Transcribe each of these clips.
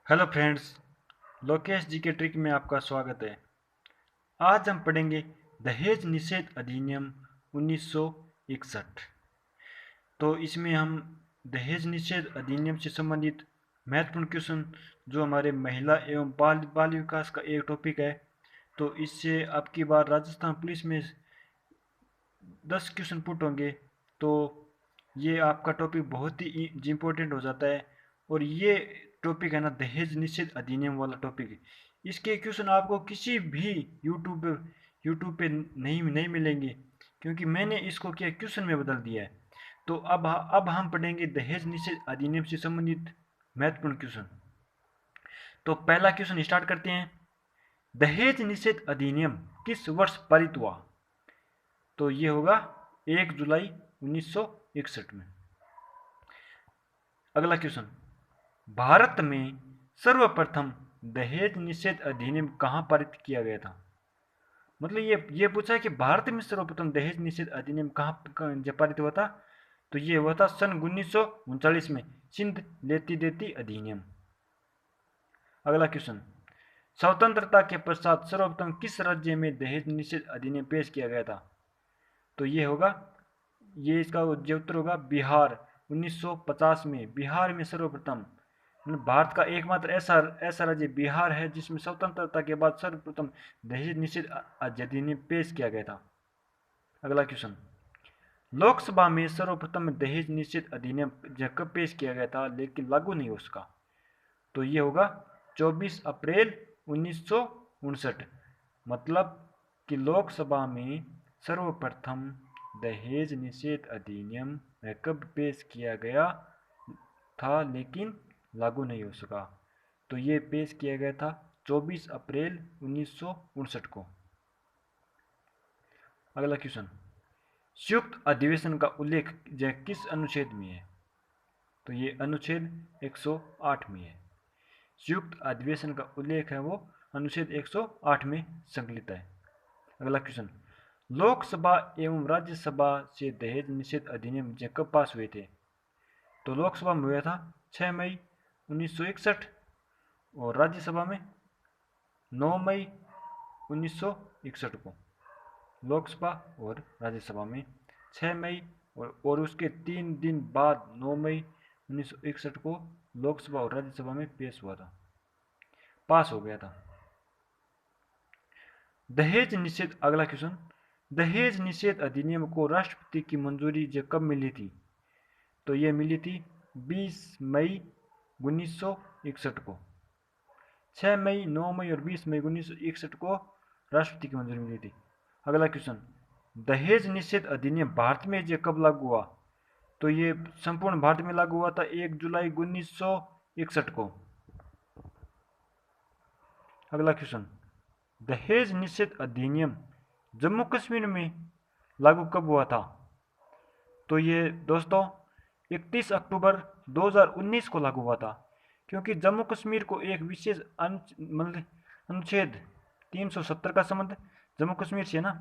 Hello friends, Lokesh जी के trick में आपका स्वागत है। आज हम पढ़ेंगे दहेज निषेध अधिनियम 1961। तो इसमें हम दहेज निषेध अधिनियम से संबंधित महत्वपूर्ण क्वेश्चन जो हमारे महिला एवं बाल बाल विकास का एक टॉपिक है, तो इससे आपकी बार राजस्थान पुलिस में 10 क्वेश्चन पुट होंगे। तो ये आपका टॉपिक बहुत ही इम्पोर्टेंट हो जाता है। और ये टॉपिक है ना, दहेज निषेध अधिनियम वाला टॉपिक। इसके क्वेश्चन आपको किसी भी यूट्यूब पे नहीं नहीं मिलेंगे, क्योंकि मैंने इसको क्या क्वेश्चन में बदल दिया है। तो अब हम पढ़ेंगे दहेज निषेध अधिनियम से संबंधित महत्वपूर्ण क्वेश्चन। तो पहला क्वेश्चन स्टार्ट करते हैं। दहेज निषेध अधिनियम किस वर्ष पारित हुआ? तो ये होगा 1 जुलाई 1961 में। अगला क्वेश्चन, भारत में सर्वप्रथम दहेज निषेध अधिनियम कहाँ पारित किया गया था? मतलब ये पूछा है कि भारत में सर्वप्रथम दहेज निषेध अधिनियम कहाँ पारित हुआ था। तो ये हुआ था सन 1939 में, सिंध लेती देती अधिनियम। अगला क्वेश्चन, स्वतंत्रता के पश्चात सर्वप्रथम किस राज्य में दहेज निषेध अधिनियम पेश किया गया था? तो ये होगा, ये इसका उत्तर होगा बिहार। 1950 में बिहार में सर्वप्रथम, भारत का एकमात्र ऐसा ऐसा राज्य बिहार है जिसमें स्वतंत्रता के बाद सर्वप्रथम दहेज निषेध अधिनियम पेश किया गया था। अगला क्वेश्चन, लोकसभा में सर्वप्रथम दहेज निषेध अधिनियम कब पेश किया गया था लेकिन लागू नहीं हो सका? तो ये होगा 24 अप्रैल 1959। मतलब कि लोकसभा में सर्वप्रथम दहेज निषेध अधिनियम कब पेश किया गया था लेकिन लागू नहीं हो सका? तो ये पेश किया गया था 24 अप्रैल 1959 को। अगला क्वेश्चन, संयुक्त अधिवेशन का उल्लेख किस अनुच्छेद में है? तो ये अनुच्छेद 108 में है। संयुक्त अधिवेशन का उल्लेख है वो अनुच्छेद 108 में संकलित है। अगला क्वेश्चन, लोकसभा एवं राज्यसभा से दहेज निषेध अधिनियम कब पास हुए थे? तो लोकसभा में हुआ था 6 मई 1961 और राज्यसभा में 9 मई 1961 को। लोकसभा और राज्यसभा में 6 मई और उसके 3 दिन बाद 9 मई 1961 को लोकसभा और राज्यसभा में पेश हुआ था, पास हो गया था। दहेज निषेध, अगला क्वेश्चन, दहेज निषेध अधिनियम को राष्ट्रपति की मंजूरी कब मिली थी? तो ये मिली थी 20 मई 1961 को। 6 मई, 9 मई और 20 मई 1961 को राष्ट्रपति की मंजूरी मिली थी। अगला क्वेश्चन, दहेज निषेध अधिनियम भारत में कब लागू हुआ? तो ये संपूर्ण भारत में लागू हुआ था 1 जुलाई 1961 को। अगला क्वेश्चन, दहेज निषेध अधिनियम जम्मू कश्मीर में लागू कब हुआ था? तो ये दोस्तों 31 अक्टूबर 2019 को लागू हुआ था, क्योंकि जम्मू कश्मीर को एक विशेष अनुच्छेद 370 का संबंध जम्मू कश्मीर से ना,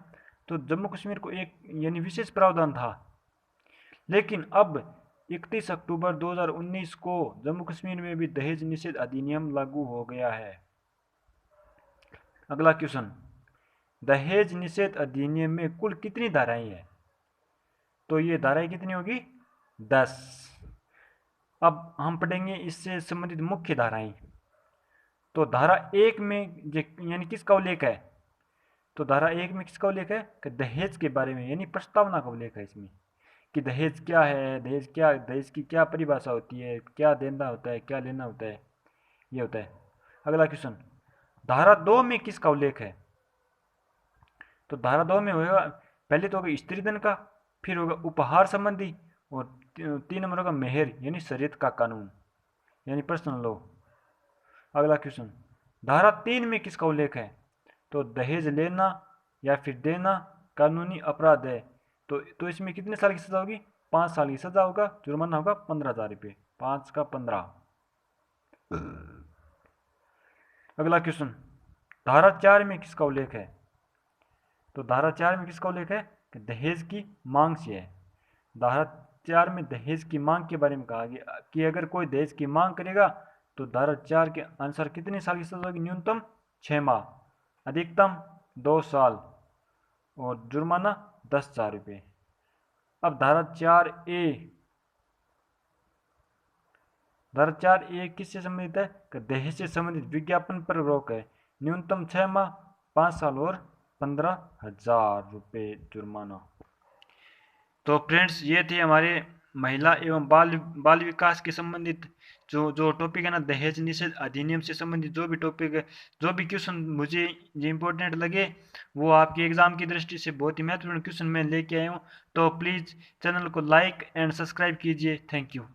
तो जम्मू कश्मीर को एक यानी विशेष प्रावधान था। लेकिन अब 31 अक्टूबर 2019 को जम्मू कश्मीर में भी दहेज निषेध अधिनियम लागू हो गया है। अगला क्वेश्चन, दहेज निषेध अधिनियम में कुल कितनी धाराएं हैं? तो ये धाराएं कितनी होगी? 10। अब हम पढ़ेंगे इससे संबंधित मुख्य धाराएं। तो धारा 1 में यानी किसका उल्लेख है? तो धारा 1 में किसका उल्लेख है? कि दहेज के बारे में, यानी प्रस्तावना का उल्लेख है इसमें, कि दहेज क्या है, दहेज की क्या परिभाषा होती है, क्या देना होता है, क्या लेना होता है, ये होता है। अगला क्वेश्चन, धारा 2 में किसका उल्लेख है? तो धारा 2 में होगा, पहले तो होगा स्त्रीधन का, फिर होगा उपहार संबंधी, और 3 नंबर होगा मेहर यानी शरीयत का कानून यानी पर्सनल लॉ। अगला क्वेश्चन, धारा 3 में किसका उल्लेख है? तो दहेज लेना या फिर देना कानूनी अपराध है। तो इसमें कितने साल की सजा होगी? 5 साल की सजा होगा, जुर्माना होगा 15,000 रुपये, 5 का 15। अगला क्वेश्चन, धारा 4 में किसका उल्लेख है? तो धारा 4 में किसका उल्लेख है? कि दहेज की मांग से है। धारा 4 में दहेज की मांग के बारे में कहा गया कि अगर कोई दहेज की मांग करेगा तो धारा 4 के अनुसार कितने साल की सजा होगी? न्यूनतम 6 माह, अधिकतम 2 साल और जुर्माना 10,000 रुपये। अब धारा 4 ए किससे संबंधित है? कि दहेज से संबंधित विज्ञापन पर रोक है। न्यूनतम 6 माह, 5 साल और 15,000 रुपये जुर्माना। तो फ्रेंड्स, ये थे हमारे महिला एवं बाल विकास के संबंधित जो टॉपिक है ना, दहेज निषेध अधिनियम से संबंधित जो भी टॉपिक है, जो भी क्वेश्चन मुझे ये इंपॉर्टेंट लगे, वो आपके एग्जाम की दृष्टि से बहुत ही महत्वपूर्ण क्वेश्चन मैं लेके आया हूँ। तो प्लीज़ चैनल को लाइक एंड सब्सक्राइब कीजिए। Thank you.